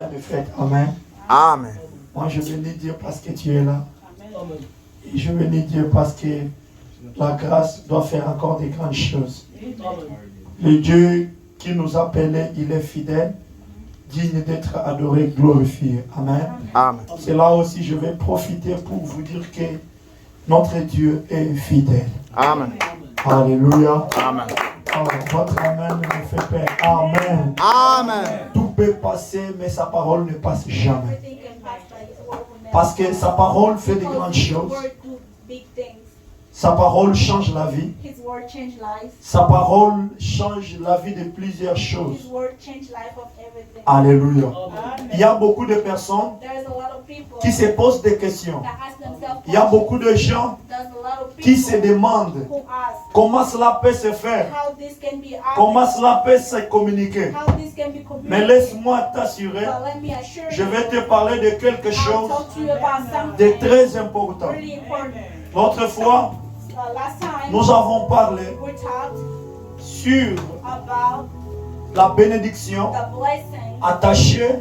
de fête. Amen. Amen. Moi, je bénis Dieu parce que tu es là. Et je bénis Dieu parce que la grâce doit faire encore des grandes choses. Le Dieu qui nous a appelés, il est fidèle, digne d'être adoré, glorifié. Amen. Amen. C'est là aussi, je vais profiter pour vous dire que notre Dieu est fidèle. Amen. Alléluia. Amen. Oh, votre amen me fait peur. Amen. Amen. Tout peut passer, mais sa parole ne passe jamais. Parce que sa parole fait de grandes choses. Sa parole change la vie. Sa parole change la vie de plusieurs choses. Alléluia. Il y a beaucoup de personnes qui se posent des questions. Il y a beaucoup de gens qui se demandent comment cela peut se faire, comment cela peut se communiquer. Mais laisse-moi t'assurer, je vais te parler de quelque chose de très important. L'autre fois, nous avons parlé sur la bénédiction attachée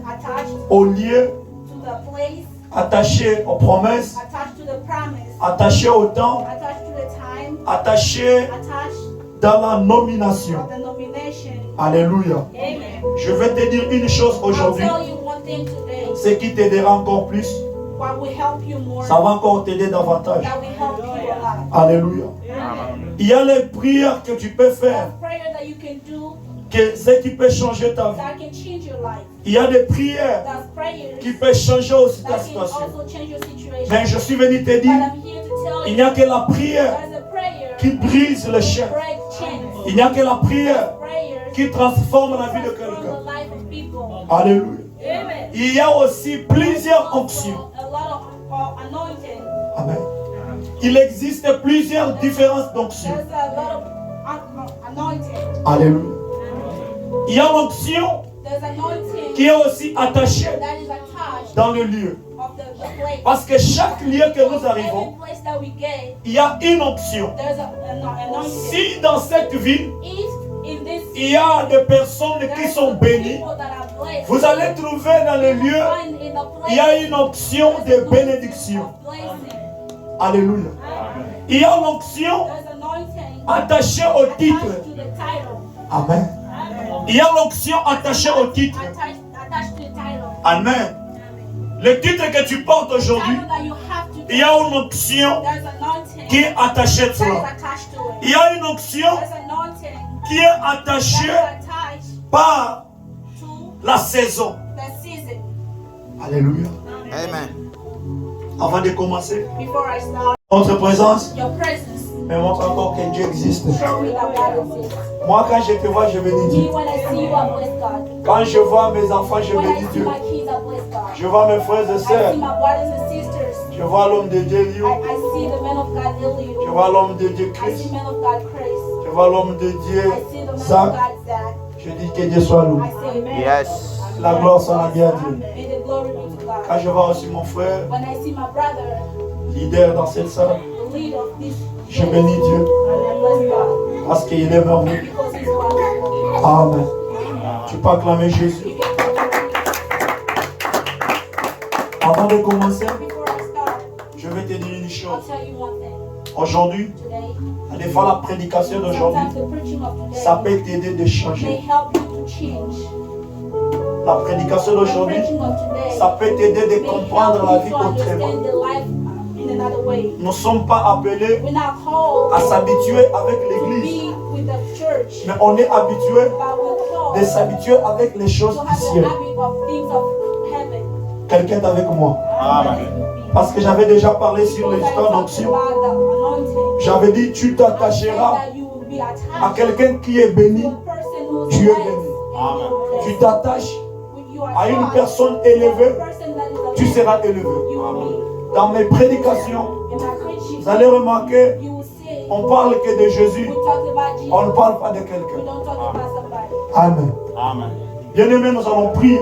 au lieu, attachée aux promesses, attachée au temps, attachée dans la nomination. Alléluia. Je vais te dire une chose aujourd'hui. Ce qui t'aidera encore plus, ça va encore t'aider davantage. Alléluia. Il y a les prières que tu peux faire, que ce qui peut changer ta vie. Il y a des prières qui peuvent changer aussi ta situation. Mais je suis venu te dire, il n'y a que la prière qui brise le chaînes. Il n'y a que la prière qui transforme la vie de quelqu'un. Alléluia. Il y a aussi plusieurs onctions. Amen. Il existe plusieurs différences d'onctions. Alléluia. Il y a l'onction qui est aussi attachée dans le lieu. Parce que chaque lieu que nous arrivons, il y a une onction. Si dans cette ville, il y a des personnes qui sont bénies, vous allez trouver dans le lieu, il y a une onction de bénédiction. Alléluia. Il y a l'onction attachée au titre. Amen. Il y a l'onction attachée au titre. Amen. Le titre que tu portes aujourd'hui, il y a une onction qui est attachée à cela. Il y a une onction qui est attachée par la saison. Alléluia. Amen. Avant de commencer, votre présence me montre encore que Dieu existe. Moi, quand je te vois, je bénis Dieu. Quand je vois mes enfants, je bénis Dieu. Je vois mes frères et sœurs. Je vois l'homme de Dieu, Liu. Je vois l'homme de Dieu, Christ. Je vois l'homme de Dieu, Zach. Je dis que Dieu soit loué. Yes. La gloire soit bien à Dieu. Quand je vois aussi mon frère, leader dans cette salle, je bénis Dieu parce qu'il est merveilleux. Amen. Tu peux acclamer Jésus. Avant de commencer, je vais te dire une chose. Aujourd'hui, des fois la prédication d'aujourd'hui, ça peut t'aider de changer. La prédication d'aujourd'hui, ça peut t'aider de comprendre la vie autrement. Nous ne sommes pas appelés à s'habituer avec l'église, mais on est habitué de s'habituer avec les choses du ciel. Quelqu'un est avec moi? Amen. Parce que j'avais déjà parlé sur l'histoire d'onction. J'avais dit, tu t'attacheras à quelqu'un qui est béni, tu es béni. Amen. Tu t'attaches à une personne élevée, tu seras élevé. Dans mes prédications, vous allez remarquer, on parle que de Jésus, on ne parle pas de quelqu'un. Amen. Amen. Bien-aimés, nous allons prier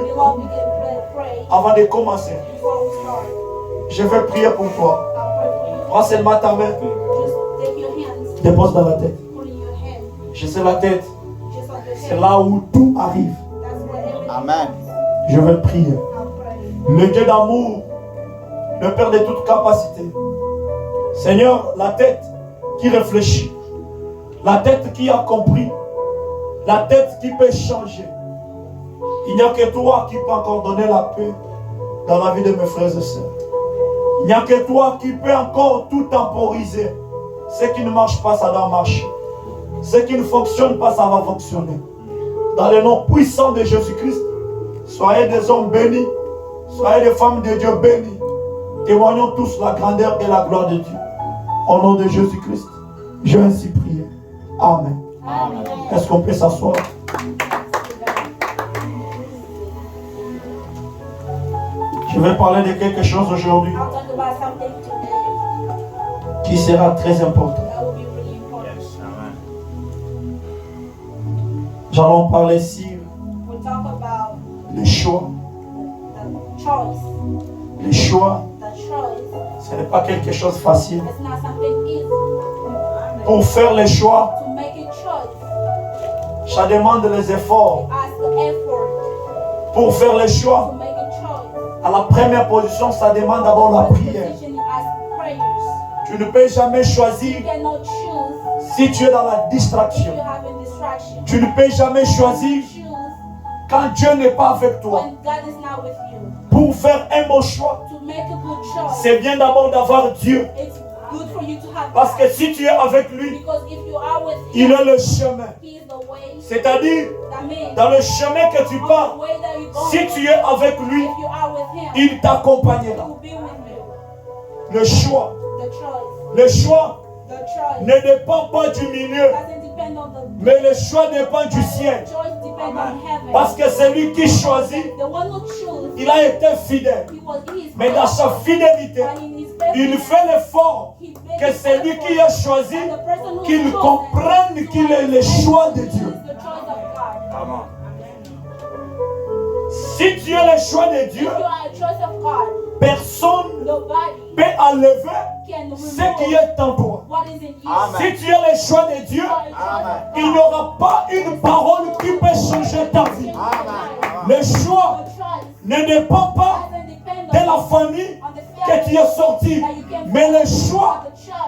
avant de commencer. Je vais prier pour toi. Prends seulement ta main, dépose dans la tête. Je sais la tête, c'est là où tout arrive. Amen. Je vais prier. Le Dieu d'amour, le Père de toute capacité. Seigneur, la tête qui réfléchit, la tête qui a compris, la tête qui peut changer. Il n'y a que toi qui peux encore donner la paix dans la vie de mes frères et sœurs. Il n'y a que toi qui peux encore tout temporiser. Ce qui ne marche pas, ça doit marcher. Ce qui ne fonctionne pas, ça va fonctionner. Dans le nom puissant de Jésus-Christ, soyez des hommes bénis, soyez des femmes de Dieu bénies. Témoignons tous la grandeur et la gloire de Dieu. Au nom de Jésus-Christ, j'ai ainsi prié. Amen. Amen. Est-ce qu'on peut s'asseoir? Je vais parler de quelque chose aujourd'hui qui sera très important. Nous allons parler sur le choix. Le choix, ce n'est pas quelque chose de facile. Pour faire le choix, ça demande les efforts. Pour faire le choix, à la première position, ça demande d'abord la prière. Tu ne peux jamais choisir si tu es dans la distraction. Tu ne peux jamais choisir quand Dieu n'est pas avec toi. Pour faire un bon choix, c'est bien d'abord d'avoir Dieu. Parce que si tu es avec lui, il est le chemin. C'est-à-dire, dans le chemin que tu pars, si tu es avec lui, il t'accompagnera. Le choix ne dépend pas du milieu, mais le choix dépend du ciel. Parce que c'est lui qui choisit, il a été fidèle. Mais dans sa fidélité, il fait l'effort que c'est lui qui a choisi, qu'il comprenne qu'il est le choix de Dieu. Si tu es le choix de Dieu, personne ne peut enlever ce qui est en toi. Si tu es le choix de Dieu, il n'y aura pas une parole qui peut changer ta vie. Le choix ne dépend pas de la famille que tu es sorti, mais le choix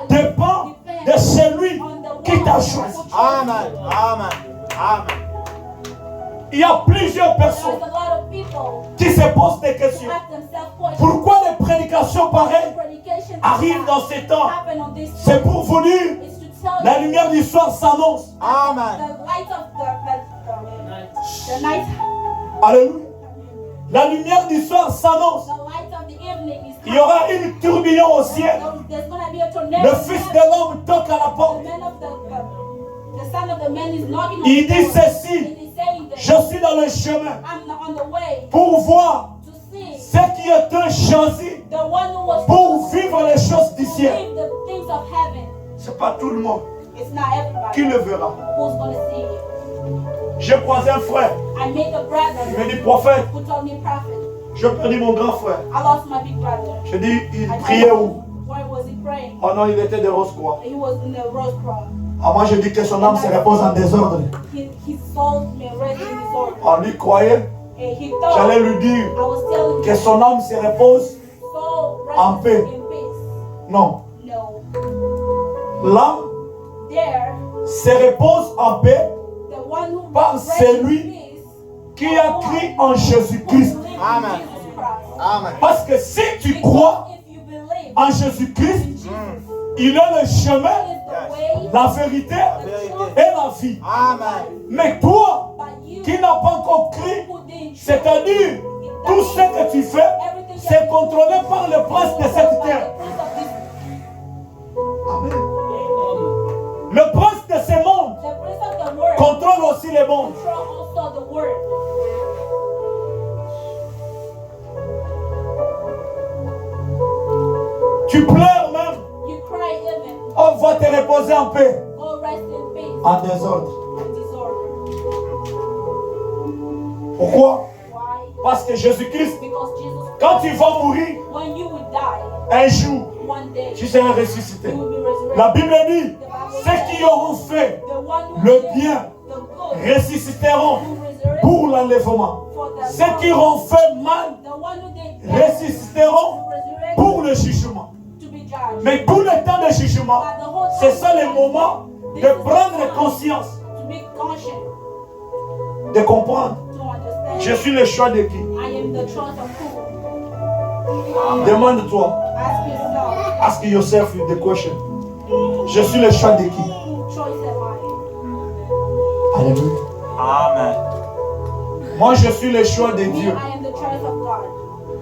dépend de celui qui t'a choisi. Amen. Amen. Amen. Il y a plusieurs personnes qui se posent des questions. Pourquoi les prédications pareilles arrivent dans ces temps? C'est pour vous dire, la lumière du soir s'annonce. Amen. Alléluia. La lumière du soir s'annonce. Il y aura une tourbillon au ciel. Le Fils de l'homme toque à la porte. Il dit ceci: je suis dans le chemin pour voir ce qui est un choisi pour vivre les choses du ciel. Ce n'est pas tout le monde qui le verra. J'ai croisé un frère. Il me dit: prophète, je perdu mon grand frère. Je dis: il priait où? Oh non, il était de Rose-Croix. Ah, moi je dis que son âme se repose en désordre. On lui croyait. J'allais lui dire que son âme se repose en paix. Non. L'âme se repose en paix par celui qui a cru en Jésus-Christ. Amen. Amen. Parce que si tu crois en Jésus-Christ, il est le chemin, la vérité et la vie. Amen. Mais toi, qui n'as pas encore cru, c'est-à-dire tout ce que tu fais, c'est contrôlé par le prince de cette terre. Amen. Le prince de ce monde contrôle aussi le monde. Tu pleures même. On va te reposer en paix. En désordre. Pourquoi? Parce que Jésus-Christ, quand il va mourir, un jour, tu seras ressuscité. La Bible dit, ceux qui auront fait le bien ressusciteront pour l'enlèvement. Ceux qui ont fait mal ressusciteront pour le jugement. Mais tout le temps de jugement, c'est ça le moment de prendre conscience, de comprendre. Je suis le choix de qui? Demande-toi. Ask yourself the question. Je suis le choix de qui? Alléluia. Amen. Moi, je suis le choix de Dieu.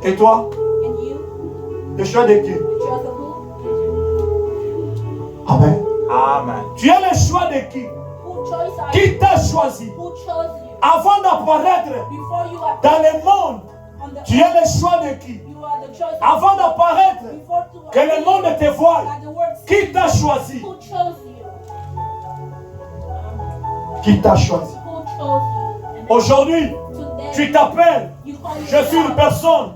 Et toi? Le choix de qui? Amen. Amen. Tu es le choix de qui? Qui t'a choisi? Avant d'apparaître dans le monde, tu es le choix de qui? Avant d'apparaître, que le monde te voie, qui t'a choisi? Qui t'a choisi? Aujourd'hui, tu t'appelles, je suis une personne,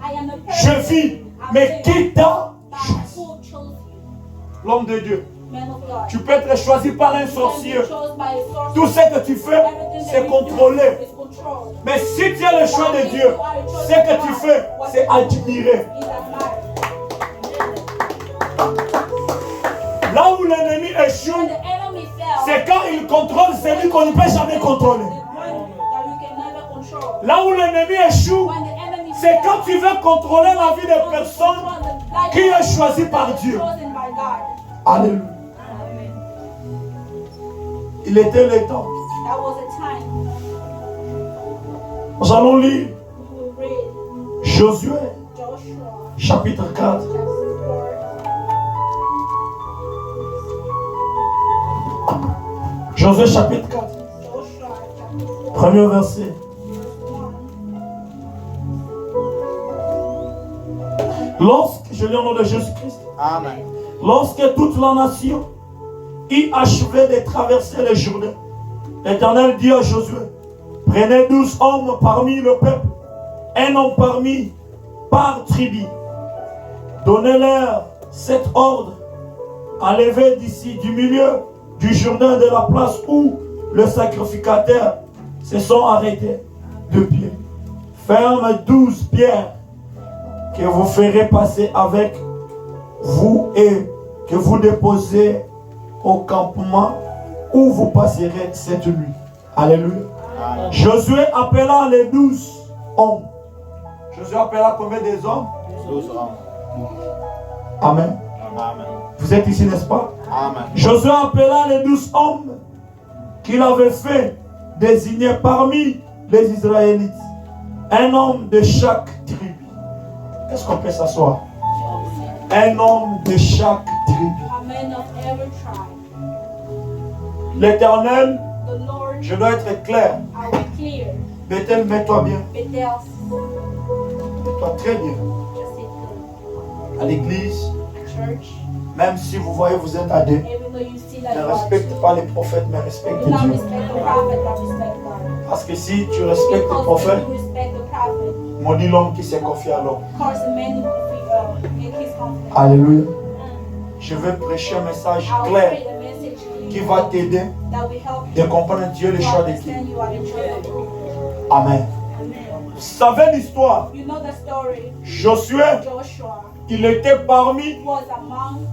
je vis, mais qui t'a choisi? L'homme de Dieu. Tu peux être choisi par un sorcier. Tout ce que tu fais, c'est contrôlé. Mais si tu as le choix de Dieu, ce que tu fais, c'est admirer. Là où l'ennemi échoue, c'est quand il contrôle celui qu'on ne peut jamais contrôler. Là où l'ennemi échoue, c'est quand tu veux contrôler la vie des personnes qui est choisie par Dieu. Alléluia. Il était le temps. Nous allons lire Josué, chapitre 4. Josué, chapitre 4. Premier verset. Je lis au nom de Jésus-Christ. Amen. Lorsque toute la nation eut achevé de traverser le Jourdain, l'Éternel dit à Josué, prenez 12 hommes parmi le peuple, un homme par tribu. Donnez-leur cet ordre, enlevez d'ici du milieu du Jourdain de la place où le sacrificateur se sont arrêtés de pied. Ferme 12 pierres que vous ferez passer avec vous et que vous déposez au campement où vous passerez cette nuit. Alléluia. Amen. Josué appela les 12 hommes. Josué appela combien des hommes? 12 hommes. Amen. Amen. Vous êtes ici, n'est-ce pas? Amen. Josué appela les 12 hommes qu'il avait fait désigner parmi les Israélites. Un homme de chaque tribu. Est-ce qu'on peut s'asseoir? Un homme de chaque tribu. L'Éternel, je dois être clair. Bethel, mets-toi bien. Mets-toi très bien. À l'église, même si vous voyez vous êtes à deux, ne respecte pas les prophètes, mais respecte Dieu. Parce que si tu respectes les prophètes, maudit l'homme qui s'est confié à l'homme. Alléluia. Je vais prêcher un message clair qui va t'aider de comprendre Dieu le choix de qui. Amen. Vous savez l'histoire. Josué, il était parmi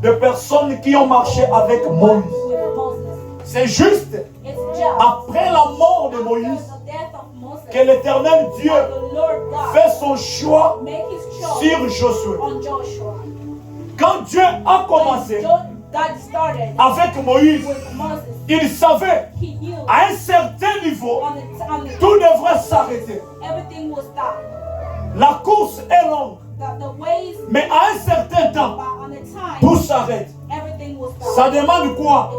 des personnes qui ont marché avec Moïse. C'est juste après la mort de Moïse que l'Éternel Dieu fait son choix sur Josué. Quand Dieu a commencé avec Moïse, il savait à un certain niveau, tout devrait s'arrêter. La course est longue, mais à un certain temps, tout s'arrête. Ça demande quoi?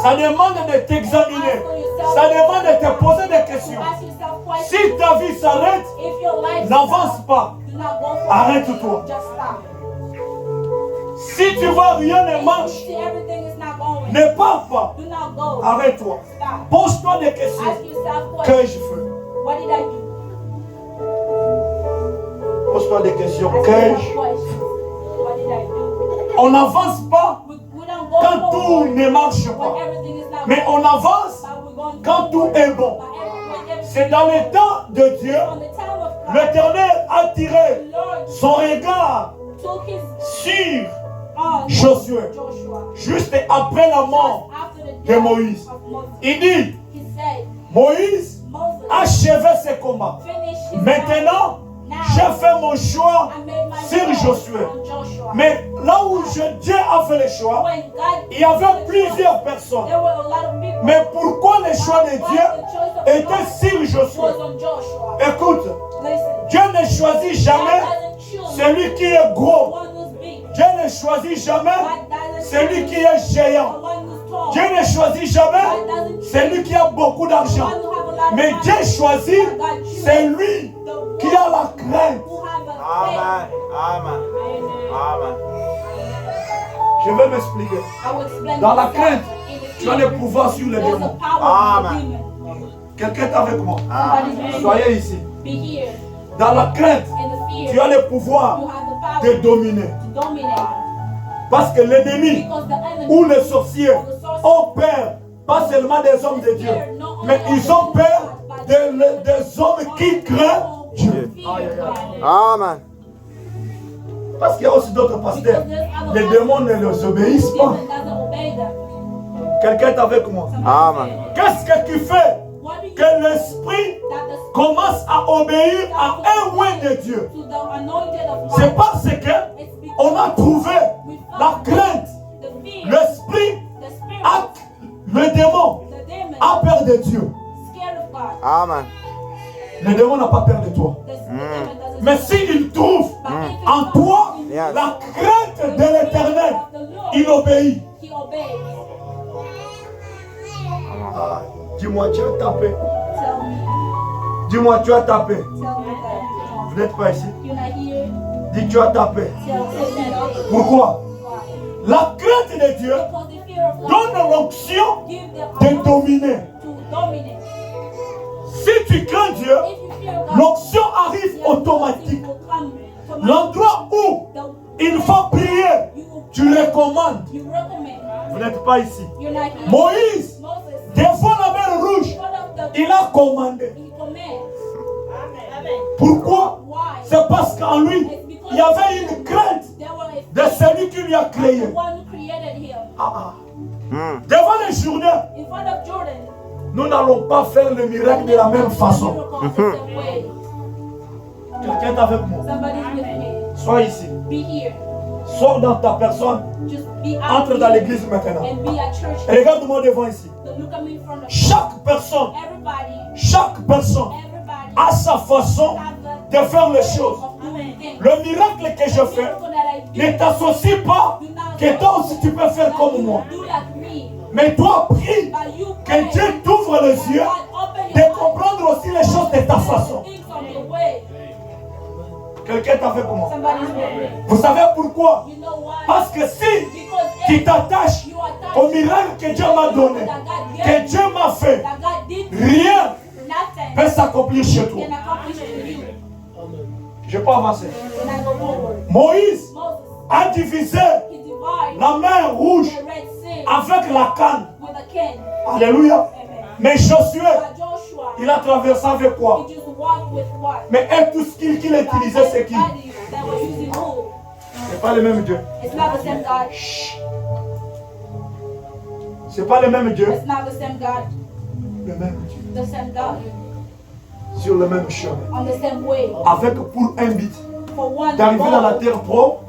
Ça demande de t'examiner. Ça demande de te poser des questions. Si ta vie s'arrête, n'avance pas. Arrête-toi. Si tu vois rien ne marche, ne pars pas. Arrête-toi. Pose-toi des questions. Qu'ai-je fait? Pose-toi des questions. Qu'ai-je fait? On n'avance pas quand tout ne marche pas. Mais on avance quand tout est bon. C'est dans le temps de Dieu, l'Éternel a tiré son regard sur Josué, juste après la mort de Moïse. Il dit, Moïse achevait ses combats. Maintenant, j'ai fait mon choix sur Josué. Mais là où Dieu a fait le choix, il y avait plusieurs personnes. Mais pourquoi le choix de Dieu était sur Josué? Écoute, Dieu ne choisit jamais celui qui est gros. Dieu ne choisit jamais celui qui est géant. Dieu ne choisit jamais celui qui a beaucoup d'argent. Mais Dieu choisit celui qui a la crainte. Amen. Amen. Amen. Je vais m'expliquer. Dans la crainte, tu as le pouvoir sur les démons. Amen. Quelqu'un est avec moi. Amen. Soyez ici. Dans la crainte, tu as le pouvoir de dominer. Parce que l'ennemi ou les sorciers ont peur, pas seulement des hommes de Dieu, mais ils ont peur des hommes qui craignent Dieu. Amen. Parce qu'il y a aussi d'autres pasteurs. Les démons ne les obéissent pas. Quelqu'un est avec moi. Amen. Qu'est-ce que tu fais que l'esprit commence à obéir à un roi de Dieu? C'est parce que on a trouvé la crainte. L'esprit, le démon a peur de Dieu. Amen. Le démon n'a pas peur de toi. Mais s'il trouve en toi la crainte de l'Éternel, il obéit. Ah, dis-moi, tu as tapé. Dis-moi, tu as tapé. Vous n'êtes pas ici. Dis, tu as tapé. Pourquoi? La crainte de Dieu donne l'onction de dominer. Si tu crains Dieu, l'onction arrive automatique. L'endroit où il faut prier, tu le commandes. Vous n'êtes pas ici. Moïse, devant la mer rouge, il a commandé. Pourquoi? C'est parce qu'en lui, il y avait une crainte de celui qui lui a créé. Devant les Jourdain, nous n'allons pas faire le miracle de la même façon. Quelqu'un est avec moi. Sois ici. Sors dans ta personne. Entre dans l'église maintenant. Regarde-moi devant ici. Chaque personne a sa façon de faire les choses. Le miracle que je fais ne t'associe pas que toi aussi tu peux faire comme moi. Mais toi prie que Dieu t'ouvre les yeux de comprendre aussi les choses de ta façon. Quelqu'un est avec moi. Vous savez pourquoi? Parce que si tu t'attaches au miracle que Dieu m'a donné, que Dieu m'a fait, rien ne peut s'accomplir chez toi. Je peux avancer. Moïse a divisé la mer rouge avec la canne. Alléluia. Mais Josué, il a traversé avec quoi? Mais tout ce qu'il utilisait, c'est qui? C'est pas le même Dieu. C'est pas le même Dieu. Le même Dieu. Sur le même chemin. Avec pour un but d'arriver dans la terre propre.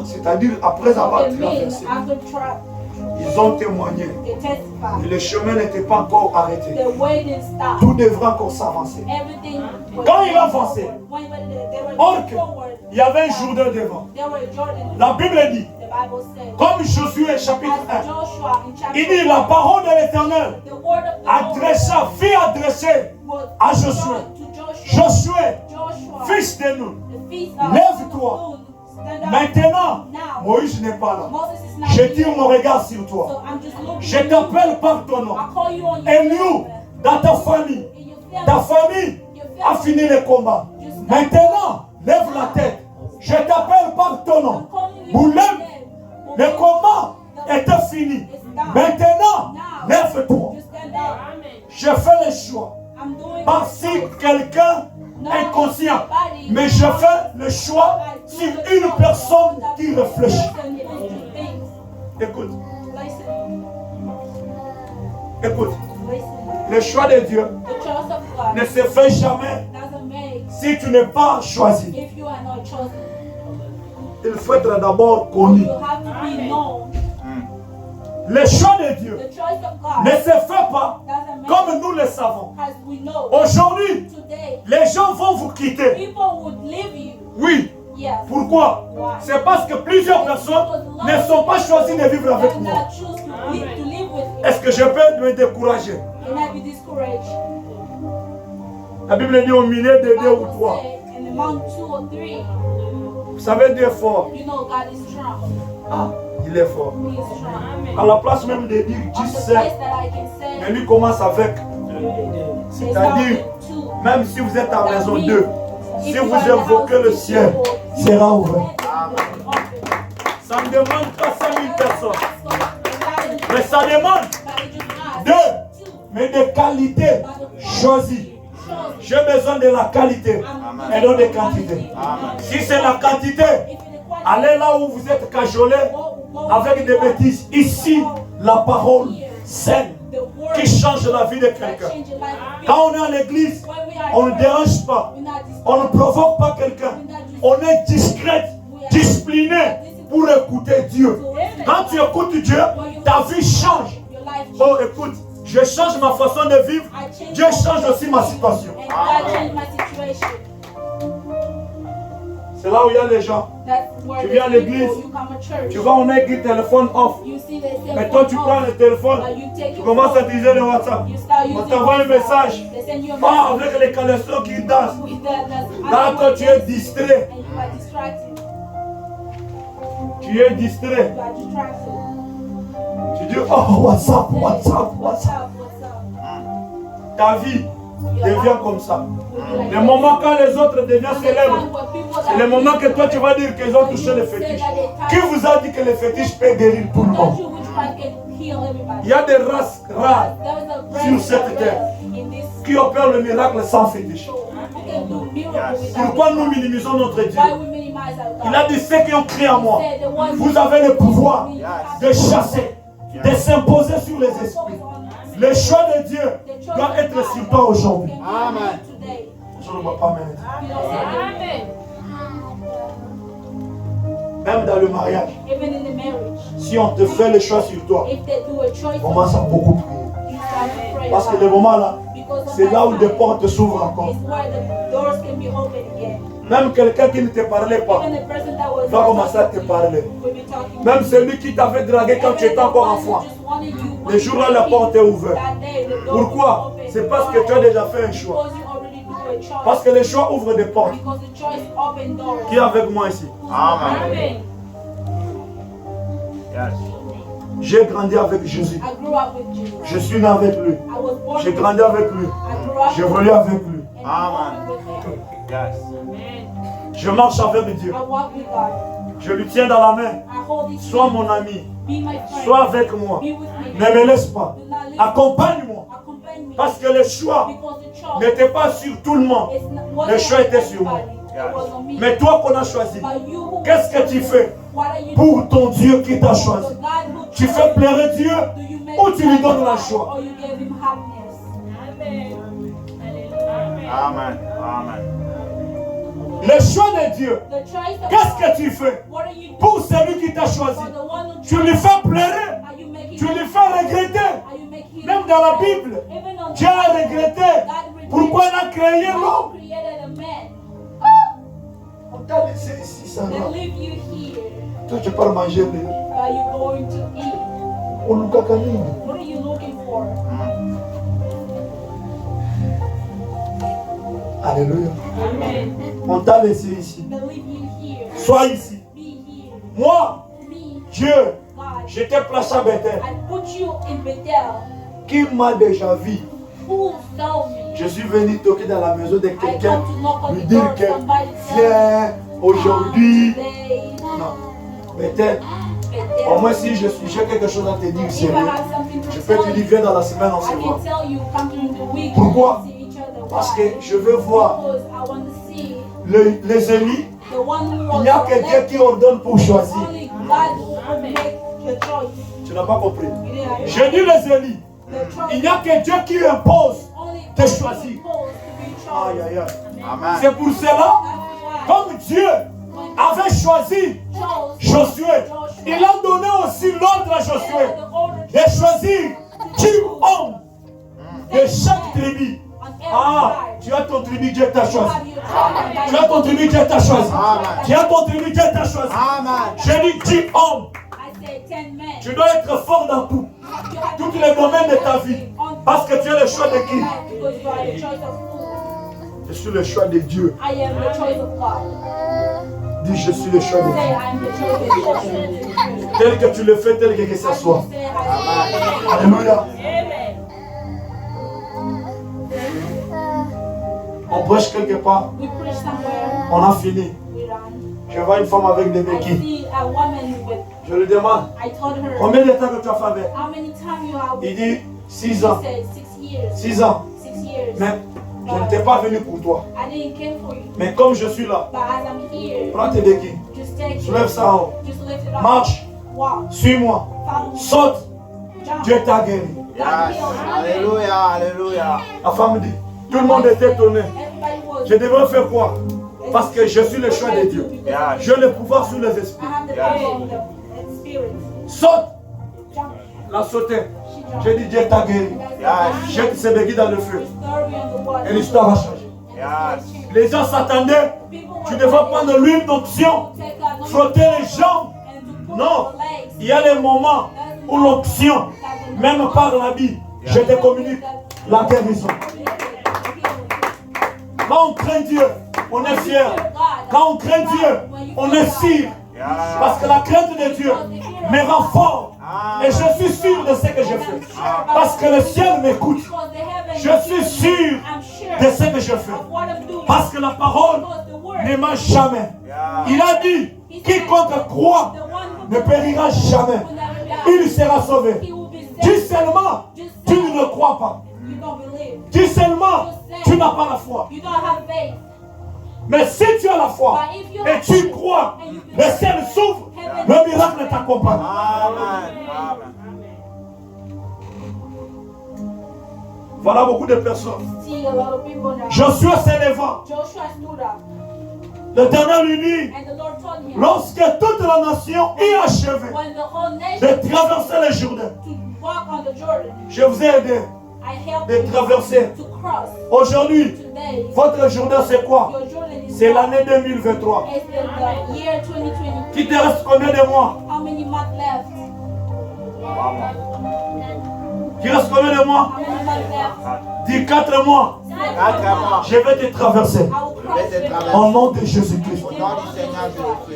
C'est-à-dire après avoir traversé, ils ont témoigné que le chemin n'était pas encore arrêté. Tout devrait encore s'avancer. Quand il avançait, il y avait un Jourdain devant. La Bible dit, comme Josué chapitre 1, il dit la parole de l'Éternel fut adressée à Josué. Josué, fils de nous, lève-toi. Maintenant, Moïse n'est pas là. Je tire mon regard sur toi. Je t'appelle par ton nom. Eliou, dans ta famille a fini le combat. Maintenant, lève la tête. Je t'appelle par ton nom. Boulem, le combat était fini. Maintenant, lève-toi. Je fais le choix. Pas si quelqu'un est conscient, mais je fais le choix sur une personne qui réfléchit. Écoute. Écoute. Le choix de Dieu ne se fait jamais si tu n'es pas choisi. Il faut être d'abord connu. Le choix de Dieu ne se fait pas comme nous le savons. Aujourd'hui, les gens vont vous quitter. Oui. Pourquoi? C'est parce que plusieurs personnes ne sont pas choisies de vivre avec moi. Est-ce que je peux me décourager? La Bible dit au milieu de 2 ou 3. Vous savez, Dieu est fort. Ah, il est fort. À la place même de dire Dieu sait, mais lui commence avec. C'est-à-dire, même si vous êtes à maison 2, si vous invoquez le ciel, sera ouvert. Ça ne demande pas 5000 personnes. Mais ça demande 2, mais de qualité choisie. J'ai besoin de la qualité et non de quantité. Si c'est la quantité, allez là où vous êtes cajolé avec des bêtises. Ici, la parole saine qui change la vie de quelqu'un. Quand on est à l'église, on ne dérange pas. On ne provoque pas quelqu'un. On est discret, discipliné pour écouter Dieu. Quand tu écoutes Dieu, ta vie change. Oh, écoute, je change ma façon de vivre. Dieu change aussi ma situation. C'est là où il y a les gens. Tu viens à l'église, tu vois, on a écrit téléphone off. Mais toi, tu prends le téléphone, tu commences à utiliser le WhatsApp. On t'envoie un message. Pas avec les caleçons qui dansent. Là, toi, tu es distrait. Tu es distrait. Tu dis, oh, WhatsApp. Ta vie devient comme ça. Le moment quand les autres deviennent célèbres, c'est le moment que toi tu vas dire qu'ils ont touché le fétiche. Qui vous a dit que le fétiche peut guérir tout le monde? Il y a des races rares sur cette terre qui opèrent le miracle sans fétiche. Pourquoi nous minimisons notre Dieu? Il a dit ceux qui ont crié à moi, vous avez le pouvoir de chasser, de s'imposer sur les esprits. Le choix de Dieu doit être sur toi aujourd'hui. Amen. Je ne vois pas même. Même dans le mariage, si on te fait le choix sur toi, commence à beaucoup prier. Parce que le moment là, c'est là où des portes s'ouvrent encore. Même quelqu'un qui ne te parlait pas va commencer à te parler. Même celui qui t'avait dragué quand tu étais encore enfant. Le jour-là, la porte est ouverte. Pourquoi? C'est parce que tu as déjà fait un choix. Parce que le choix ouvre des portes. Qui est avec moi ici? Amen. J'ai grandi avec Jésus. Je suis né avec lui. J'ai grandi avec lui. J'ai volé avec lui. Amen. Je marche avec Dieu. Je lui tiens dans la main. Sois mon ami. Sois avec moi. Ne me laisse pas. Accompagne-moi. Parce que le choix n'était pas sur tout le monde. Le choix était sur moi. Mais toi qu'on a choisi, qu'est-ce que tu fais pour ton Dieu qui t'a choisi? Tu fais pleurer Dieu ou tu lui donnes la joie? Amen. Amen. Le choix de Dieu, qu'est-ce que tu fais pour celui qui t'a choisi? Tu lui fais pleurer, tu lui fais regretter. Même dans la Bible, Dieu a regretté. Pourquoi il a créé l'homme? On t'a laissé ici, ça va. Toi, tu peux manger. On nous cacanine. Alléluia. On t'a laissé ici. Sois ici. Moi, Dieu, je t'ai placé à Bethel. Qui m'a déjà vu? Je suis venu toquer dans la maison de quelqu'un, lui dire que viens aujourd'hui. Non. Bethel. Au moins si j'ai quelque chose à te dire, sérieux. Je peux te dire, viens dans la semaine, on se voit. Pourquoi? Parce que je veux voir les élus. Il n'y a que Dieu qui ordonne pour choisir. Tu n'as pas compris. Je dis les élus. Il n'y a que Dieu qui impose de choisir. Aïe, aïe, aïe. C'est pour cela, comme Dieu avait choisi Josué, il a donné aussi l'ordre à Josué de choisir 10 hommes de chaque tribu. Ah, tu as ton tribu, Dieu t'a choisi. Tu as ton tribu, Dieu t'a choisi. Tu as ton tribu, Dieu t'a choisi. J'ai dit 10 hommes. Tu dois être fort dans tout. Tous les domaines de ta vie. Parce que tu es le choix de qui? Je suis le choix de Dieu. Dis, je suis le choix de Dieu. Tel que tu le fais, tel que ça soit. Alléluia. On prêche quelque part. On a fini. Je vois une femme avec des béquilles. Je lui demande, combien de temps que tu as fait avec? Il dit 6 ans. 6 ans. Mais je ne t'ai pas venu pour toi. Mais comme je suis là, prends tes béquilles. Soulève ça en haut. Marche. Suis-moi. Saute. Dieu t'a guéri. Alléluia, alléluia. La femme dit, tout le monde était étonné. Je devrais faire quoi? Parce que je suis le choix de Dieu. J'ai le pouvoir sur les esprits. Saute. La sauté. J'ai dit, Dieu t'a guéri. Jette ses béquilles dans le feu. Et l'histoire a changé. Les gens s'attendaient. Tu devrais prendre l'huile d'onction, frotter les jambes. Non. Il y a des moments où l'onction, même par l'habit, je te communique la guérison. Quand on craint Dieu, on est fier. Quand on craint Dieu, on est sûr. Parce que la crainte de Dieu me rend fort. Et je suis sûr de ce que je fais. Parce que le ciel m'écoute. Je suis sûr de ce que je fais. Parce que la parole ne ment jamais. Il a dit, quiconque croit ne périra jamais. Il sera sauvé. Dis seulement, tu ne crois pas. Dis seulement, tu n'as pas la foi. Mais si tu as la foi et tu crois, le ciel s'ouvre, le miracle t'accompagne. Voilà beaucoup de personnes. Josué s'éleva. L'Éternel lui dit, lorsque toute la nation est achevée de traverser le Jourdain, je vous ai aidé de traverser. Aujourd'hui, votre Jourdain c'est quoi? C'est l'année 2023. Qui te reste combien de mois? Qui reste combien de mois? Dis 4 mois. Je vais te traverser. Au nom de Jésus-Christ.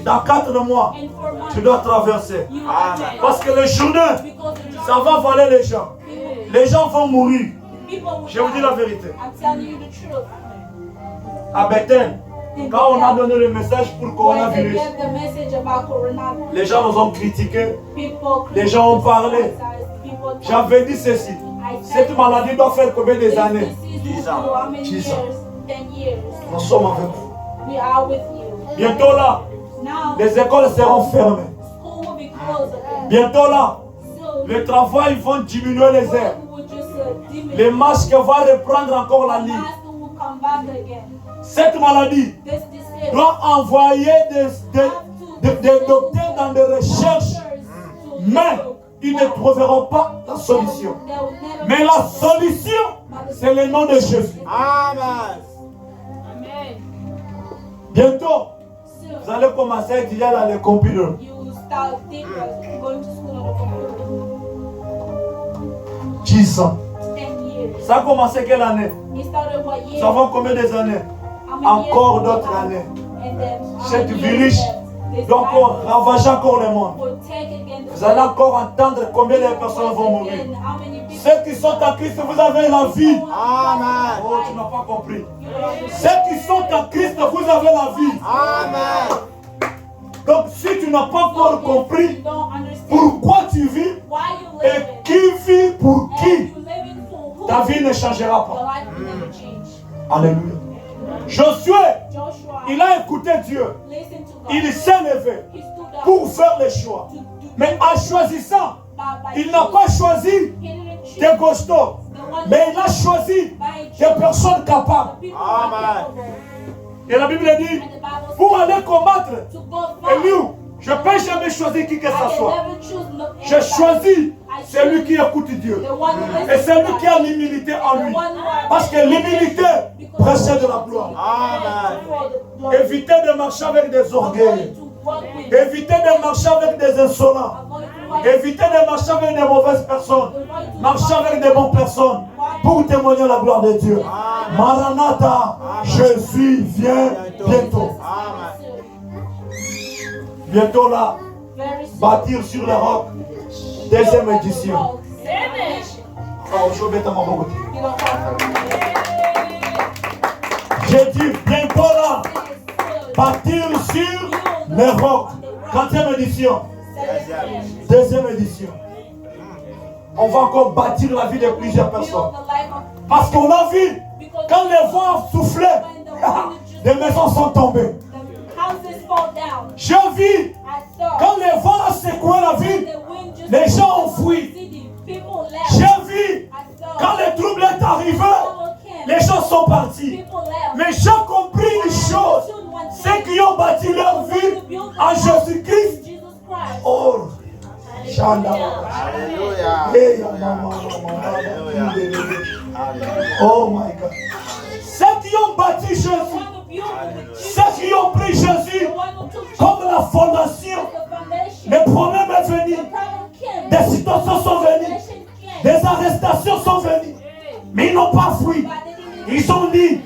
Dans 4 mois, tu dois traverser. Parce que le Jourdain, ça va voler les gens. Les gens vont mourir. Je vous dis la vérité. À Bethel, quand on a donné le message pour le coronavirus, les gens nous ont critiqués. Les gens ont parlé. J'avais dit ceci. Cette maladie doit faire combien des années? 10 ans. 10 ans. Nous sommes avec vous. Bientôt là, les écoles seront fermées. Bientôt là, le travail va diminuer les airs. Les masques vont reprendre encore la ligne. Cette maladie doit envoyer des docteurs dans des recherches, mais ils ne trouveront pas la solution. Mais la solution, c'est le nom de Jésus. Amen. Bientôt, vous allez commencer à étudier dans les computers. 10 ans. Ça a commencé quelle année? Ça va combien des années? Encore d'autres années. Cette virus doit encore ravager encore le monde. Vous allez encore entendre combien de personnes vont mourir. Ceux qui sont en Christ, vous avez la vie. Amen. Oh, tu n'as pas compris. Ceux qui sont en Christ, vous avez la vie. Amen. Donc si tu n'as pas encore compris pourquoi tu vis et qui vit pour qui, ta vie ne changera pas. Alléluia. Josué, il a écouté Dieu. Il s'est levé pour faire les choix. Mais en choisissant, il n'a pas choisi des gostos, mais il a choisi des personnes capables. Amen. Et la Bible dit, pour aller combattre Eliou, je ne peux jamais choisir qui que ce soit. Je choisis celui qui écoute Dieu. Et celui qui a l'humilité en lui. Parce que l'humilité précède la gloire. Amen. Évitez de marcher avec des orgueils. Évitez de marcher avec des insolents. Évitez de marcher avec des mauvaises personnes. Marchez avec des bonnes personnes pour témoigner la gloire de Dieu. Maranatha, Jésus vient bientôt. Bientôt là, bâtir sur les rocs. Deuxième édition. J'ai dit bientôt là, bâtir sur les rocs. 4e édition. Deuxième édition. On va encore bâtir la vie de plusieurs personnes. Parce qu'on a vu, quand les vents ont soufflé, les maisons sont tombées. J'ai vu, quand les vents ont secoué la ville, les gens ont fui. J'ai vu, quand le trouble est arrivé, les gens sont partis. Mais j'ai compris une chose, ceux qui ont bâti leur vie en Jésus-Christ, oh, oh my God. Ceux qui ont bâti Jésus, ceux qui ont pris Jésus comme la fondation, les problèmes sont venus, des situations sont venues, des arrestations sont venues, mais ils n'ont pas fui. Ils ont dit,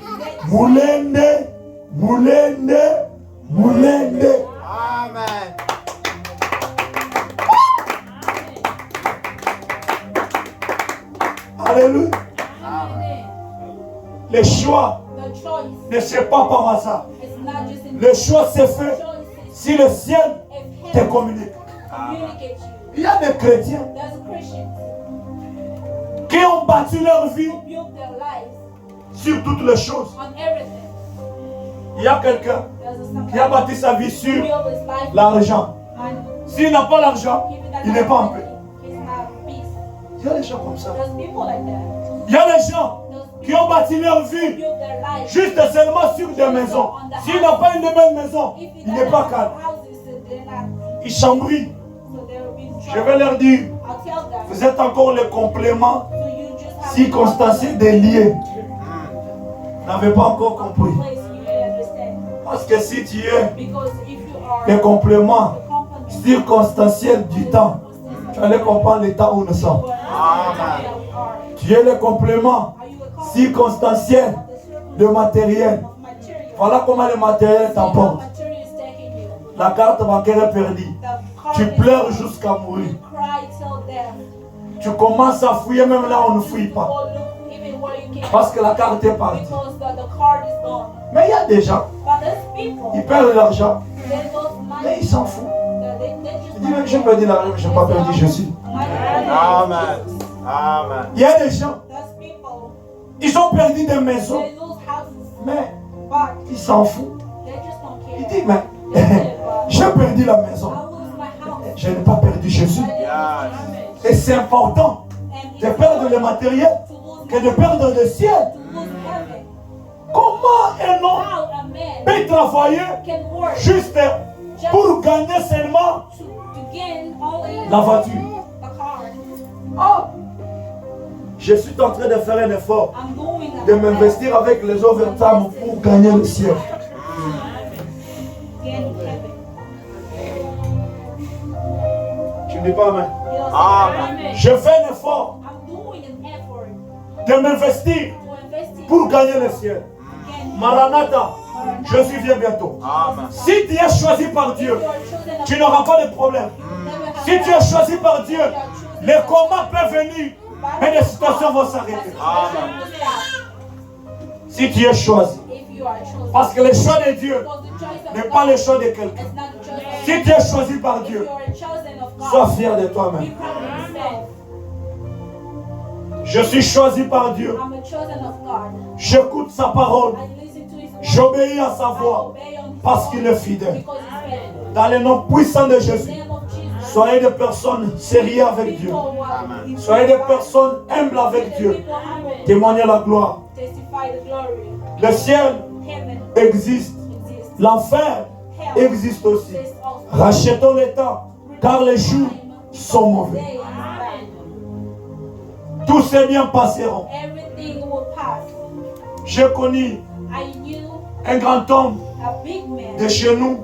Moulende, Moulende, Moulende. Amen. Alléluia. Le choix ne se fait pas par hasard. Le choix se fait si le ciel te communique. Il y a des chrétiens qui ont bâti leur vie sur toutes les choses. Il y a quelqu'un qui a bâti sa vie sur l'argent. S'il n'a pas l'argent, il n'est pas en paix. Il y a des gens comme ça. Il y a des gens qui ont bâti leur vie juste seulement sur des maisons. S'il n'a pas une belle maison, il n'est pas calme. Il chambrie. Je vais leur dire, vous êtes encore le complément circonstanciel des liés. Vous n'avez pas encore compris. Parce que si tu es le complément circonstanciel du temps, tu allais comprendre le temps où nous sommes. Amen. Tu es le complément circonstanciel de matériel. Voilà comment le matériel t'apporte. La carte bancaire est perdue. Tu pleures jusqu'à mourir. Tu commences à fouiller même là où on ne fouille pas. Parce que la carte est partie. Mais il y a des gens, ils perdent l'argent, mais ils s'en foutent. Ils disent même j'ai perdu l'argent, mais je n'ai pas perdu Jésus. Amen. Amen. Il y a des gens, ils ont perdu des maisons, mais ils s'en foutent. Ils disent mais j'ai perdu la maison, je n'ai pas perdu Jésus. Et c'est important de perdre le matériel que de perdre le ciel. Comment un homme peut travailler juste pour gagner seulement la voiture? Ah, je suis en train de faire un effort de m'investir avec les overtime pour gagner le ciel. Tu ne dis pas amen. Je fais un effort de m'investir pour gagner le ciel. Maranatha, Jésus vient bientôt. Amen. Si tu es choisi par Dieu, tu n'auras pas de problème. Si tu es choisi par Dieu, les combats peuvent venir, mais les situations vont s'arrêter. Si tu es choisi, parce que le choix de Dieu n'est pas le choix de quelqu'un. Si tu es choisi par Dieu, sois fier de toi-même. Je suis choisi par Dieu. J'écoute sa parole. J'obéis à sa voix parce qu'il est fidèle. Dans le nom puissant de Jésus, soyez des personnes sérieuses avec Dieu. Soyez des personnes humbles avec Dieu. Témoignez la gloire. Le ciel existe. L'enfer existe aussi. Rachetons les temps, car les jours sont mauvais. Tous ces biens passeront. J'ai connu un grand homme de chez nous.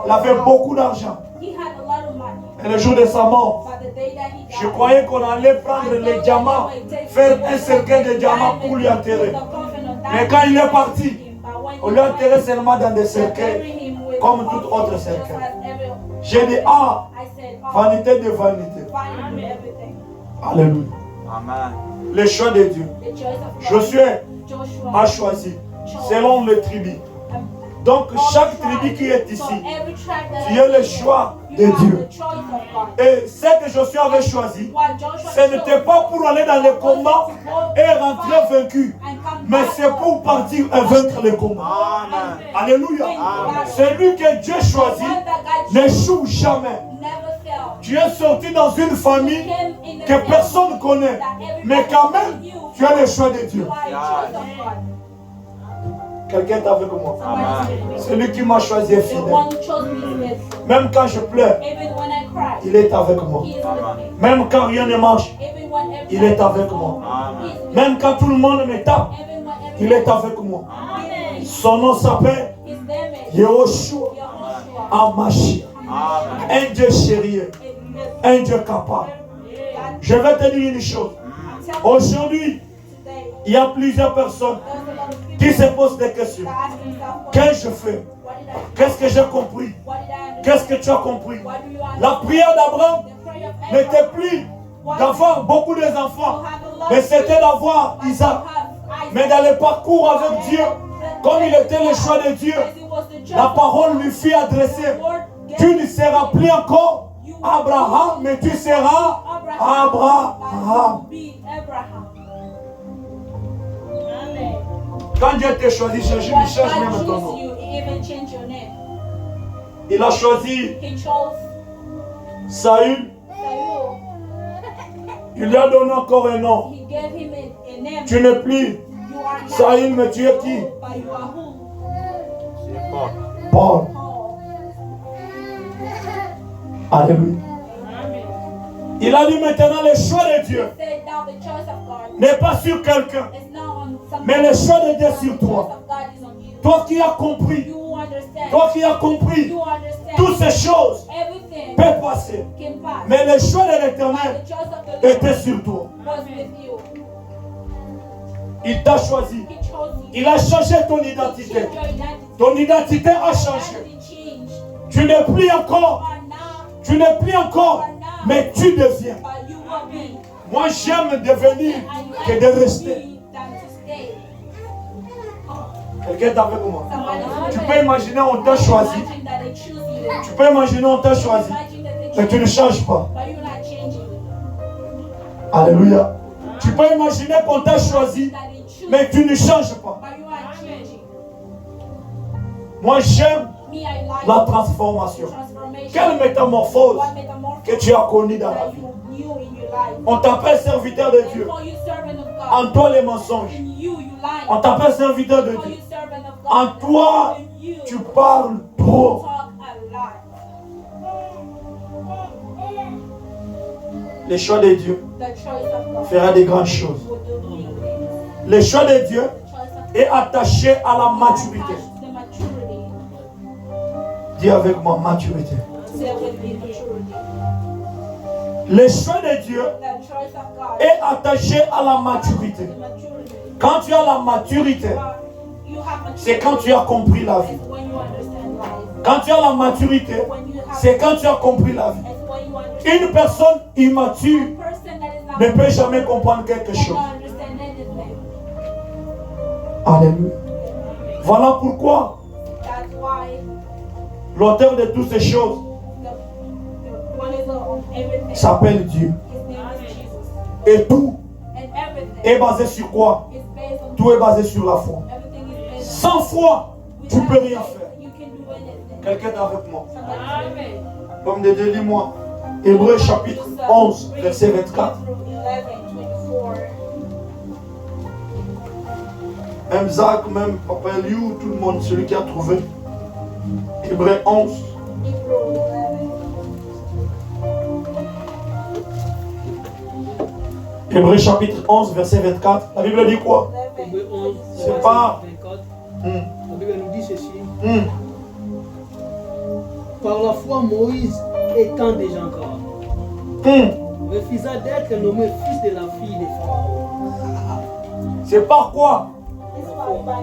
Il avait beaucoup d'argent. Et le jour de sa mort, je croyais qu'on allait prendre les diamants, faire un cercueil de diamants pour lui enterrer. Mais quand il est parti, on lui a enterré seulement dans des cercueils, comme tout autre cercueil. J'ai dit, ah, vanité de vanité. Alléluia. Amen. Le choix de Dieu. Josué a choisi selon les tribus. Donc chaque tribu qui est ici, tu as le choix de Dieu. Et ce que Josué avait choisi, ce n'était pas pour aller dans le combat et rentrer vaincu, mais c'est pour partir et vaincre le combat. Amen. Alléluia. Celui que Dieu choisit n'échoue jamais. Tu es sorti dans une famille que personne ne connaît, mais quand même, tu as le choix de Dieu. Quelqu'un est avec moi. Celui qui m'a choisi est fidèle. Même quand je pleure, il est avec moi. Même quand rien ne marche, il est avec moi. Même quand tout le monde me tape, il est avec moi. Son nom s'appelle Yehoshua Hamashiach. Un Dieu sérieux, un Dieu capable. Je vais te dire une chose. Aujourd'hui, il y a plusieurs personnes qui se posent des questions. Qu'est-ce que je fais? Qu'est-ce que j'ai compris? Qu'est-ce que tu as compris? La prière d'Abraham n'était plus d'avoir beaucoup d'enfants, mais c'était d'avoir Isaac. Mais dans le parcours avec Dieu, comme il était le choix de Dieu, la parole lui fut adressée. Tu ne seras plus encore Abraham, mais tu seras Abraham. Quand Dieu t'a choisi, il change même ton nom. Il a choisi Saül. Il lui a donné encore un nom. Tu n'es plus Saül, mais tu es qui? C'est Paul. Paul. Alléluia. Il a dit maintenant le choix de Dieu n'est pas sur quelqu'un, mais le choix de Dieu sur toi. Toi qui as compris, toutes ces choses peuvent passer. Mais le choix de l'Éternel était sur toi. Il t'a choisi. Il a changé ton identité. Ton identité a changé. Tu n'es plus encore, mais tu deviens. Moi, j'aime devenir que de rester. Quelqu'un est avec moi. Tu peux imaginer, on t'a choisi. Tu peux imaginer, on t'a choisi, mais tu ne changes pas. Alléluia. Tu peux imaginer qu'on t'a choisi, mais tu ne changes pas. Moi, j'aime la transformation. Quelle métamorphose que tu as connue dans la vie. On t'appelle serviteur de Dieu. En toi, les mensonges. On t'appelle serviteur de Dieu. En toi, tu parles trop. Le choix de Dieu fera des grandes choses. Le choix de Dieu est attaché à la maturité. Dis avec moi, maturité. Le choix de Dieu est attaché à la maturité. Quand tu as la maturité, c'est quand tu as compris la vie. Quand tu as la maturité, c'est quand tu as compris la vie. Une personne immature ne peut jamais comprendre quelque chose. Alléluia. Voilà pourquoi l'auteur de toutes ces choses s'appelle Dieu. Et tout est basé sur quoi? Tout est basé sur la foi. Sans foi, tu ne peux rien faire. Quelqu'un est avec moi? Comme de Dieu, lis-moi. Hébreux chapitre 11, verset 24. Même Zach, même Papa Liu, tout le monde, celui qui a trouvé. Hébreux 11. Hébreux chapitre 11, verset 24. La Bible dit quoi? C'est pas... La Bible nous dit ceci. Par la foi, Moïse, étant déjà encore, refusa d'être nommé fils de la fille de Pharaon. C'est par quoi?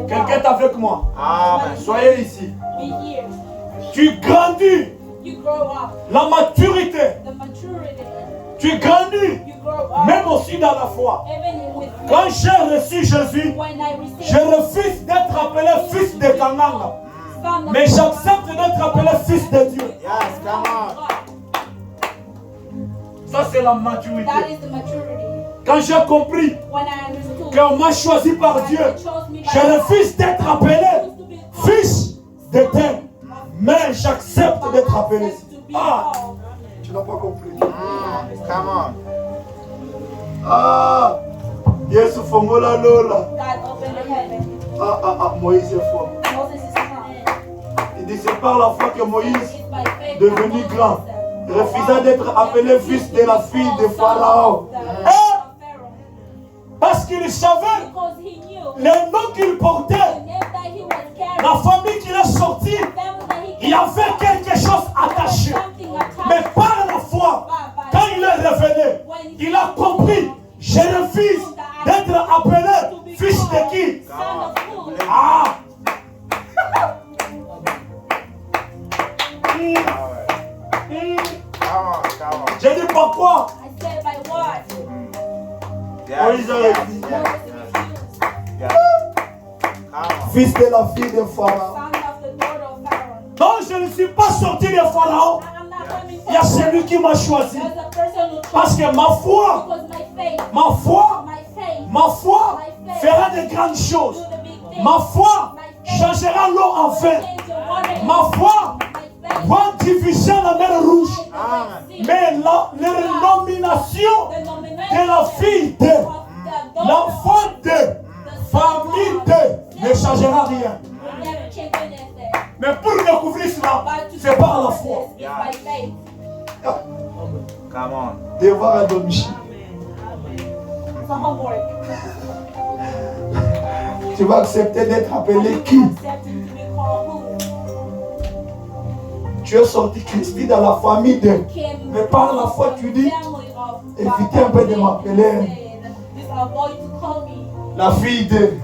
Quelqu'un est avec moi? Amen. Soyez ici. Tu grandis. La maturité. Tu grandis. Même aussi dans la foi. Quand j'ai reçu Jésus, je refuse d'être appelé fils de Canaan. Mais j'accepte d'être appelé fils de Dieu. Yes, come on. Ça c'est la maturité. Quand j'ai compris qu'on m'a choisi par Dieu, je refuse d'être appelé fils de terre. Mais j'accepte d'être appelé. Ah, tu n'as pas compris. Come on. Ah, Yesu fongola lola. Moïse est fort. Il dit c'est par la foi que Moïse, devenu grand, refusa d'être appelé fils de la fille de Pharaon. Parce qu'il savait le nom qu'il portait, la famille qu'il a sortie, il y avait quelque chose attaché. Mais par la foi, quand il est revenu, il a compris, je refuse d'être appelé fils de qui? Ah! J'ai dit pourquoi? Moïse a dit, fils de la fille de Pharaon. Donc je ne suis pas sorti de Pharaon. Il y a celui qui m'a choisi. Parce que ma foi fera de grandes choses. Ma foi changera l'eau en vin. Ma foi va diviser la mer rouge. Mais la nomination de la fille de l'enfant de famille de ne changera rien. Mais pour découvrir cela, c'est par la foi. Come on. Devoir à domicile. Tu vas accepter d'être appelé qui? Tu es sorti Christy dans la famille de. Mais par la foi, tu dis, évitez un peu de m'appeler la fille de.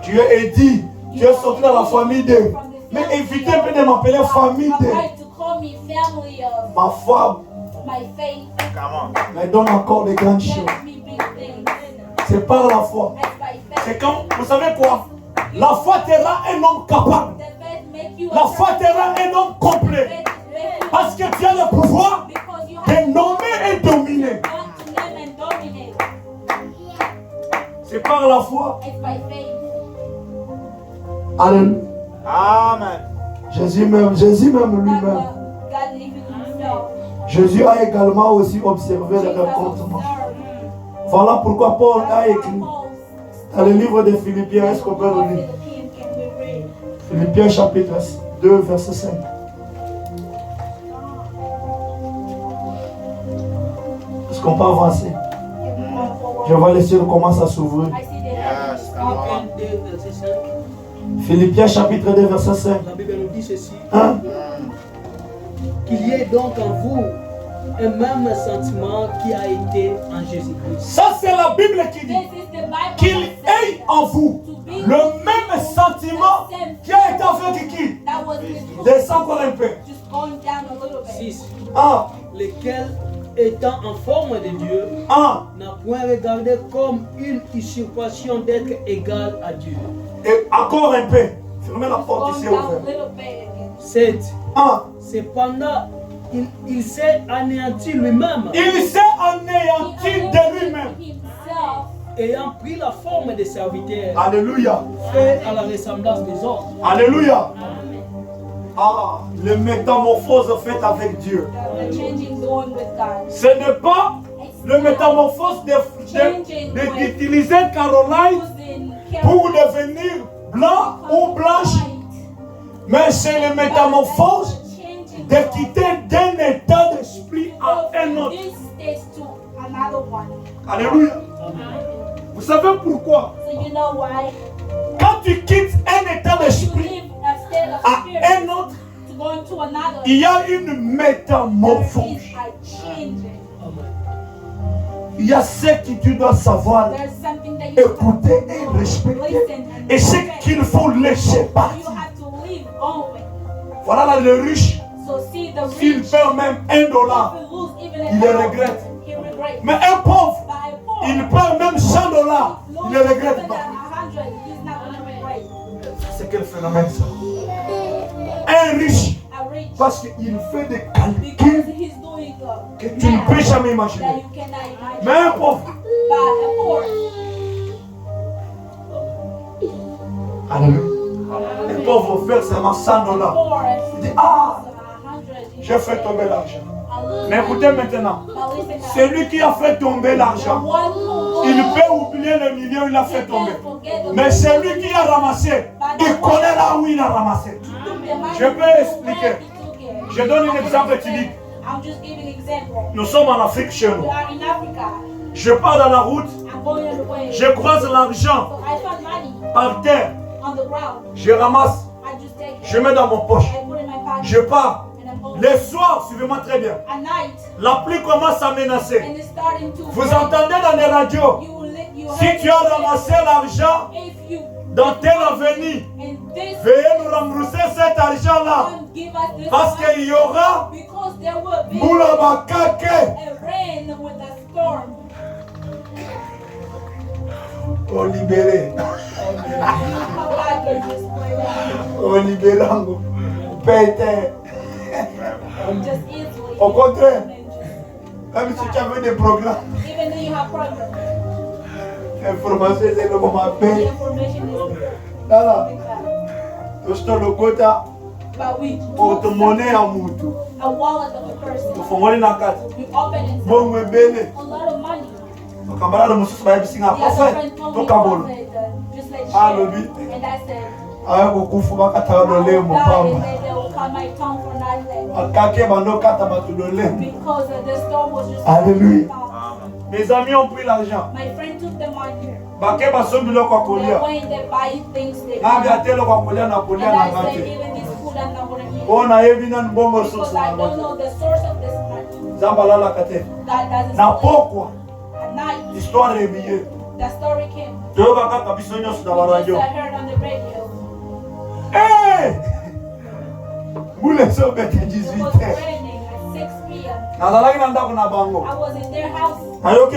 Tu es Eddie, tu es sorti dans la famille de. Mais évitez un peu de m'appeler famille de. Ma foi me donne encore de grandes choses. C'est par la foi. C'est comme, vous savez quoi? La foi te rend un homme capable. La foi te rend un homme complet. Parce que tu as le pouvoir de nommer et dominer. C'est par la foi. Alléluia. Amen. Jésus même lui-même. Jésus a également aussi observé le rencontrement. Voilà pourquoi Paul a écrit dans le livre de Philippiens. Est-ce qu'on peut le lire? Philippiens chapitre 2, verset 5. Est-ce qu'on peut avancer? Je vais laisser le commence à s'ouvrir. Yes, come on. Philippiens chapitre 2, verset 5. La Bible nous dit ceci. Hein? Qu'il y ait donc en vous un même sentiment qui a été en Jésus-Christ. Ça c'est la Bible qui dit qu'il ait en vous le même sentiment qui a été avec qui? Descends encore un peu. 6. Ah. Lequel, étant en forme de Dieu, n'a point regardé comme une usurpation d'être égal à Dieu. Et encore un peu. Fermez la porte ici ouverte. 7. Cependant, il s'est anéanti lui-même. Il s'est anéanti de lui-même. ayant pris la forme des serviteurs. Alléluia. Fait à la ressemblance des hommes. Alléluia. Ah, le métamorphose fait avec Dieu. Ce n'est pas le métamorphose d'utiliser Caroline pour devenir blanc ou blanche, mais c'est le métamorphose de quitter d'un état d'esprit à un autre. Alléluia. Vous savez pourquoi? Quand tu quittes un état d'esprit à un autre, il y a une métamorphose. Il y a ce que tu dois savoir, écouter et respecter, et ce qu'il faut laisser partir. Voilà là, le riche, s'il perd même $1, il le regrette. Mais un pauvre, il perd même $100, il ne regrette pas. C'est quel phénomène ça? Un riche, parce qu'il fait des calculs que tu ne peux jamais imaginer. Mais un pauvre, alléluia. Le pauvre fait seulement $100. Il dit, ah, j'ai fait tomber l'argent. Mais écoutez maintenant, celui qui a fait tomber l'argent, il peut oublier le million qu'il a fait tomber. Mais celui qui a ramassé, il connaît là où il a ramassé. Je peux expliquer. Je donne un exemple typique. Nous sommes en Afrique chez nous. Je pars dans la route, je croise l'argent par terre, je ramasse, je mets dans mon poche, je pars. Le soir, suivez-moi très bien, la pluie commence à menacer. Vous entendez dans les radios, si tu as ramassé l'argent dans telle avenue, veuillez nous rembourser cet argent-là. Parce qu'il y aura Moulabakake. Oh, libéré. Oh, libéré. Pété. Au contraire, même si tu avais des programmes, information c'est le moment paix. Là, tu as le quota. Porte-monnaie à Moutou. Tu fais monnaie dans la carte. Bon, mais belle. Ton camarade de Moussous va y aller à prophète. Ton cabolo. Ah, le but. Ah, beaucoup faut pas qu'à le lait, mon papa. Alléluia. Mes amis ont pris l'argent. On a évidemment une bonne ressource. Zambalala kate. Na pourquoi? L'histoire est réveillée. Tu vas pas capter sur la radio. Hey! Vous les sauvez 18 heures. I was in their house. I heard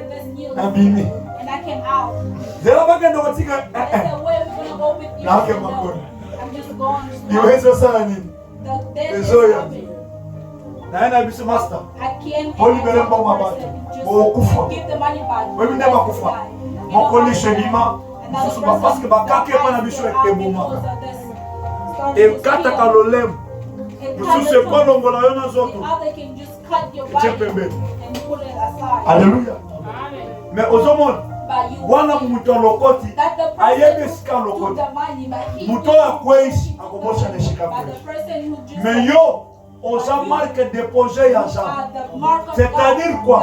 this news and I came out. They said, where are we going to go with you? I'm just going. The death is coming. I came in person. Just give the money back. And et kataka lolem mususu ekolongola yo na zoto alléluia mais ozomona wana mutu alokoti ayebe esika alokoti mutu oyo akweishi akobosha na esika kweishi mais yo oza marque déposé ya Zamba, c'est-à-dire quoi?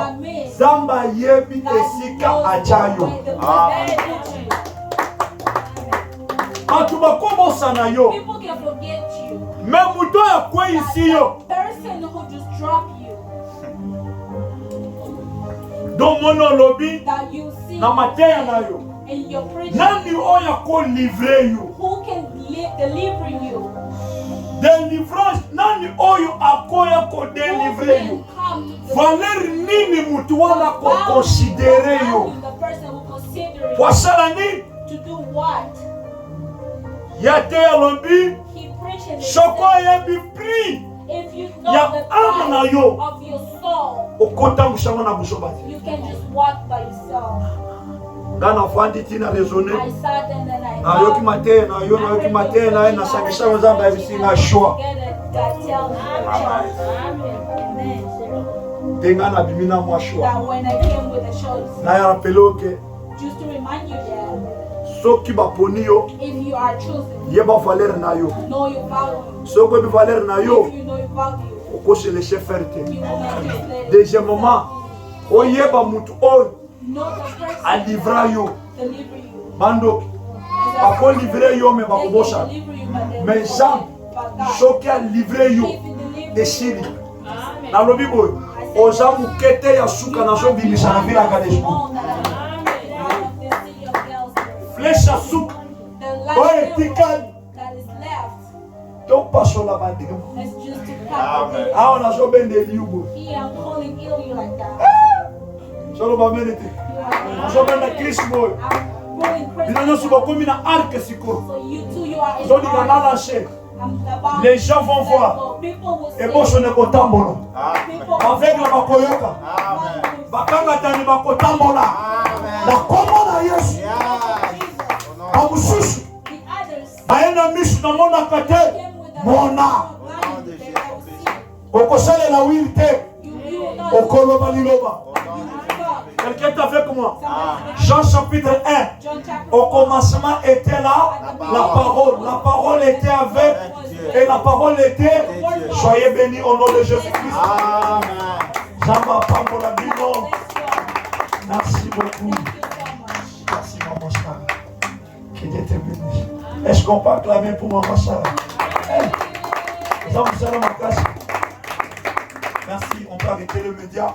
Zamba yebi esika achayo. Atu bakobosa na yo. Mais muto ya kwe isi yo. Don mono lobi na mateya na yo. Nani oya ko livre yo? Who can deliver you? Délivrance, nani oyo akoya ko délivrer yo? Valeur nini mutu wana ko considérer yo? Wasala ni? To do what? Yate alombi, soko yebi prix If you know Ya the âme na price yo. of your soul, Okotambusama na busobati. you can just walk by yourself. Ngana fandi tina raisonner. I sat and then I Na yoki matin na yo na yoki matin na na sakisha nzamba ibisi na shwa. Dengana bimina mwa shwa. That when I came with a choice, Na ya rapeloke. just to remind you that Soki baponi yo. if you are chosen, Yeba valeur na yo. know your value. Soko bi valeur na yo. If you know your value, Okose le cheferte. you will not just let it. Deuxièmement, oyeba mutu oyo Know the person a livra yo. deliver you. Bando bako livre yo me They bakobosha. can deliver you, but they Mais will Jean, but God, soki a livre yo if he delivers esili. Amen. Nalobi boy, oza mukete ya suka na so bimisa na vila kadesh. Flèche ya suka. Oye tikali. That is left To pasola bandiga. is just to Amen. cut Awa na so bende liubo. Here I'm calling ill you like that. Solo ba menete. Na so bende Chris boy. I'm going Bina crazy. nyoso bakomi na arc siko. So you too, you are in Zoni na charge. nana she. I'm about Les gens vont to voir. go. People will Et say, boso ne kotambola. people Avec la bakoyoka. Amen. Bakanga tani bakotambola. Amen. Na kombo na Yesu. Yes. Bamususu. the others Baena misu na mona kate. came with the Mona. value that I will see. Okosale la will te. You will not Okoloba liloba. God. Quelqu'un est avec moi. Somebody Jean chapitre 1. John chapter Au commencement était là la parole. La parole était avec et la parole était. Soyez bénis au nom de Jésus-Christ. Amen. Jamba Pambola Bino. Merci beaucoup. Thank you so much. Merci maman Sarah. Que Dieu te bénisse. Est-ce qu'on peut acclamer pour maman Sarah? Merci, on peut arrêter le média.